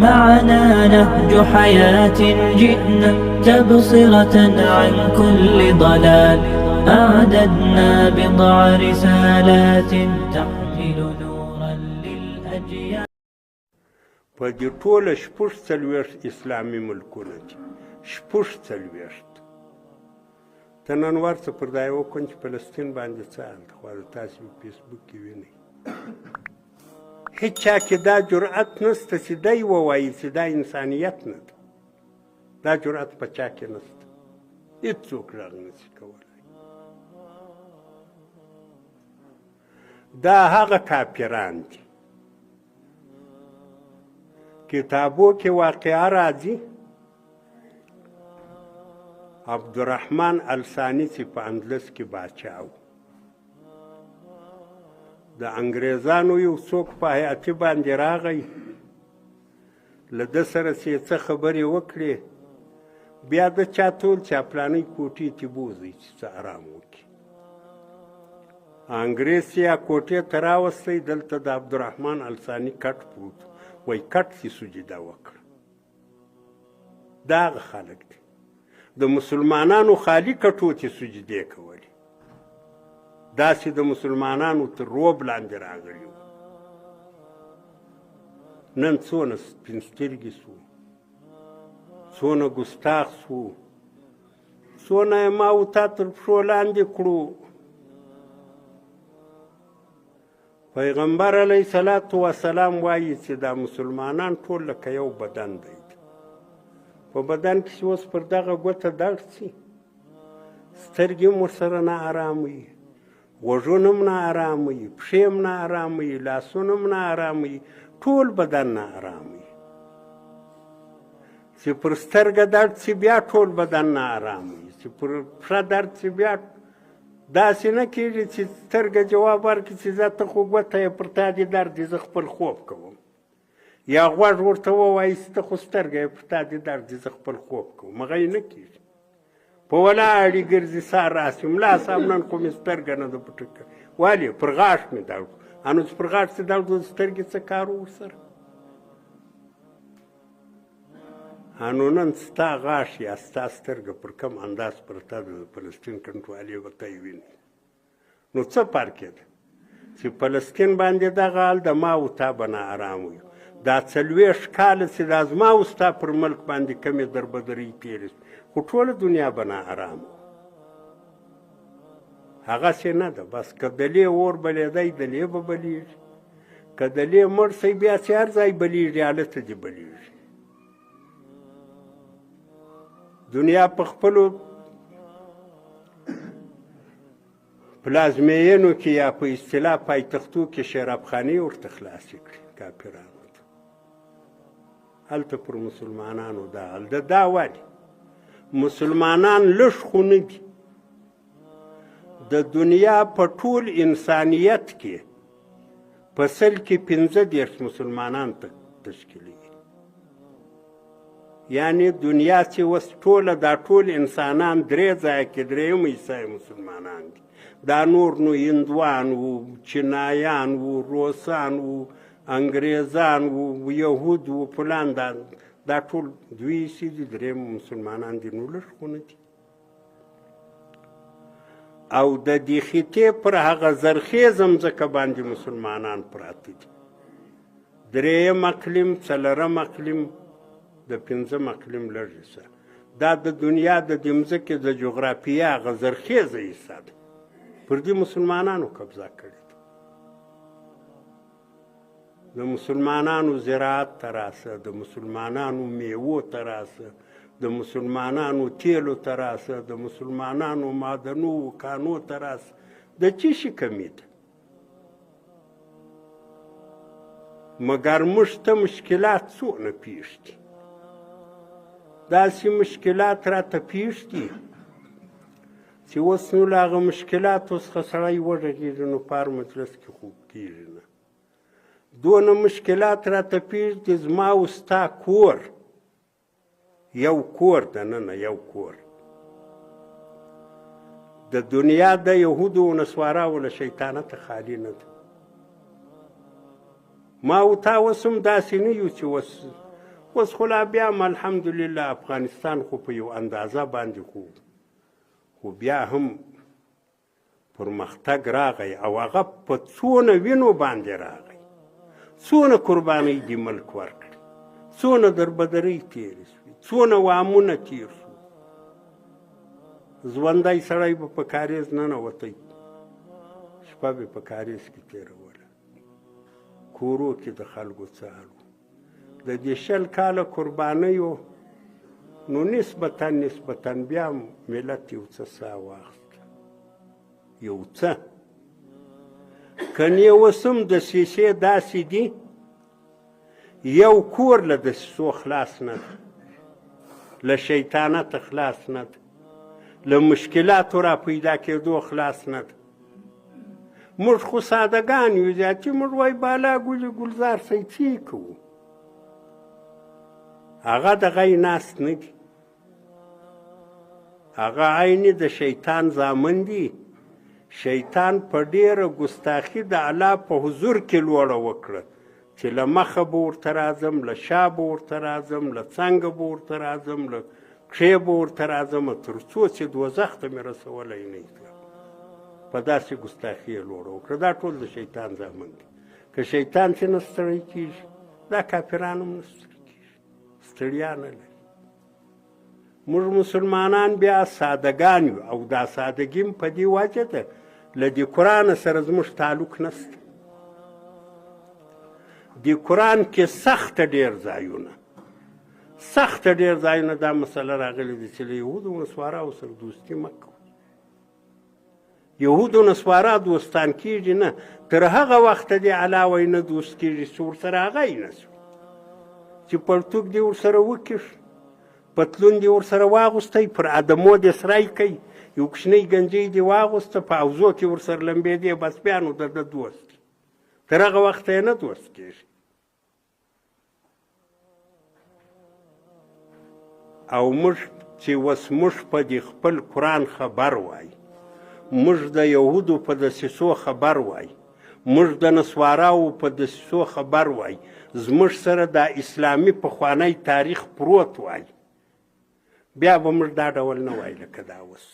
معنا نهج حياة جئنا تبصرة عن كل ضلال أعددنا بضع رسالات تحمل نورا للأجيال. په دې ټوله شپږ څلوېښت اسلامي ملکونه دي، شپږ څلوېښت. ته نن ورته پر دا یوه کونج فلسطین باندې څه حال ده، خو تاسې په فیسبوک کې وینئ. هیچا کې دا جرأت نشته چې دی ووایي چې دا انسانیت نه ده. دا جرأت په چا کې نشته، هېڅوک غږ نشي کولی. دا هغه کافران دي. کتابو کې واقعه راځي عبدالرحمن الثاني چې په اندلس کې باچا و، د انګریزانو یو څوک په حیاتي باندې راغی، له ده سره چې یې څه خبرې وکړې، بیا د چا ټول چاپلانۍ کوټې ته بوځئ چې څه ارام وکړي. انګریز چې یا کوټې ته راوستی، دلته د عبدالرحمن الثاني کټ پروت وایي کټ چې سجده وکړه. دا هغه خلک دي د مسلمانانو خالي کټو چې سجدې کولې، داسې د مسلمانانو تر روب لاندې راغلي وو. نن څونه سپین سترګي سو، څونه ګستاخ سو، څونه یې ما و تا تر پښو لاندې کړو. پیغمبر علیه صلات وسلام وایي چې دا مسلمانان ټول لکه یو بدن دی. په بدن کې چې اوس پر دغه ګوته درد شي، سترګې هم ورسره نه ارام وي، غوږونه هم نه ارام وي، پښې هم نه ارام وي، لاسونه هم نه ارام وي، ټول بدن نه ارام وي. چې پر سترګه درد شي بیا ټول بدن نه ارام وي، چې پر پښه درد شي بیا داسې نه کېږي چې سترګه جواب ورکړي چې زه ته خو ګوته یې پر تا دې درد دی، زه خپل خوب کوم. یا غوږ ورته ووایي چې ته خو سترګه یې پر تا دې درد دی، زه خپل خوب کوم. هغه یې نه کېږي. په ولاړې ګرځي، سهار راسي، ملا صاحب نن خو مې سترګه نه ده پټه کړې. ولې؟ پر غاښ مې درد و. نو چې پر غاښ چې درد و، سترګې څه کار و ورسره؟ نو نن ستا غاښ یا ستا سترګه پر کوم انداز پرته ده، د فلسطین کنټرولې به ته یې وینې. نو څه فرق یې ده چې فلسطین باندې دغه حال د ما و تا به نه ارام وي. دا 40 کاله چې دا زما و ستا پر ملک باندې کمې دربدرۍ تېرې شوې، خو ټوله دنیا به نه ارام وه. هغسې نه ده. بس که دلې اور بلېدی، دلې به بلیږي. که دلې مړ شی بیا چې هر ځای بلیږي، هلته دې بلیږي. دنیا په خپلو پلازمینو کې یا په اصطلاح پایتختو کې شرابخانې ورته خلاصې کړي کافرانو ته. هلته پر مسلمانانو دا حال ده. دا ولې؟ مسلمانان لږ خو نه دي. د دنیا په ټول انسانیت کې په 100 کې 15 مسلمانان تشکیلوي. یعنی دنیا چې اوس ټوله دا ټول انسانان 3 ځایه کې 3 حصه مسلمانان دي. دا نور نو هندوان وو، چینایان وو، روسان وو، انګریزان وو، یهود وو، فلان. دا ټول 2 حصې دي، 3 مسلمانان دي. نو لږ خو نه دي. او د دې خطې پر هغه زرخیزه مځکه باندې مسلمانان پراته دي. 3 اقلیم، 4 اقلیم، د 5 اقلیم لږ حصه. دا د دنیا د دې مځکې د جغرافیه هغه زرخیزه حصه ده، پر دې مسلمانانو قبضه کړې ده. د مسلمانانو زراعت ته راسه، د مسلمانانو میوو ته راسه، د مسلمانانو تیلو ته راسه، د مسلمانانو معدنو کانو ته راسه. د څه شي کمی ده؟ مګر موږ ته مشکلات څونه پیښ دي. داسې مشکلات راته پیښ دي چې اوس نو له هغه مشکلاتو څخه سړی وغږېږي نو په هر مجلس کې خوب کېږي نه. دونه مشکلات راته پیښ دي. زما او ستا کور یو کور دننه، یو کور د دنیا د یهودو و نسواراو له شیطانته خالي نه ده. ما او تا اوس هم داسې نه یو چې اوس اوس خو لا بیا هم الحمدلله افغانستان خو په یو اندازه باندې خو بیا هم پرمختګ راغی او هغه په څونه وینو باندې راغی، څونه قربانۍ دې ملک ورکړي، څونه دربدرۍ تېرې شوې، څونه وامونه تېر شو. ژوندی سړی به په کاریز ننوتی، شپه به په کاریز کې تېروله، کورو کې د خلکو څه د دې 20 کاله قربانیو نو نسبتا بیا ملت یو څه ساه واخیسته، یو څه. کنې اوس هم دسیسې داسې دي، یو کور له دسیسو خلاص نه ده، له شیطانته خلاص نه ده، له مشکلاتو را پیدا کېدو خلاص نه ده. موږ خو سادهګان یو، زیاتې موږ وایي بالا ګلې ګلزار سیڅې کوو، هغه دغه یې ناست نه دي، هغه عینې د شیطان زامن دي. شیطان په ډېره ګستاخي د الله په حضور کې لوړه وکړه چې له مخه به ورته راځم، له شا به ورته راځم، له څنګه به ورته راځم، له پښې به ورته راځم، تر څو چې دوزخ ته مې رسولی نه کړم. په داسې ګستاخي یې لوړه وکړه. دا ټول د شیطان زامن دي. که شیطان چې نه ستړی کېږي، دا کافران هم نه ستړي کېږي، ستړیا نه لري. موږ مسلمانان بیا سادهګان یو او دا سادهګي م په دې وجه ده له دې قرآن سره زموږ تعلق نشته. دې قرآن کې سخته ډېر ځایونه دا مسله راغلې ده چې له یهودو نسواراو سره دوستي مه کوئ. یهودو نسوارا دوستان کېږي نه، تر هغه وخته دې الله وایي نه دوست کېږي چې ورسره هغه یې نه شو، چې پرتوګ دې ورسره وکېښ، پتلون دې ورسره واغوستی، پر ادمو دې سرای کوي، یو کوچنی گنجۍ دې واغوسته، په اوزو کې ورسره لمبېدې، بس بیا نو د ده دوست، تر هغه وخته یې نه دوست کېږي. او موږ چې اوس موږ په دې خپل قرآن خبر وای، موږ د یهودو په دسیسو خبر وای، موږ د نسواراو په دسیسو خبر وای، زموږ سره دا اسلامي پخوانی تاریخ پروت وای، بیا به موږ دا ډول نه وای لکه دا اوس.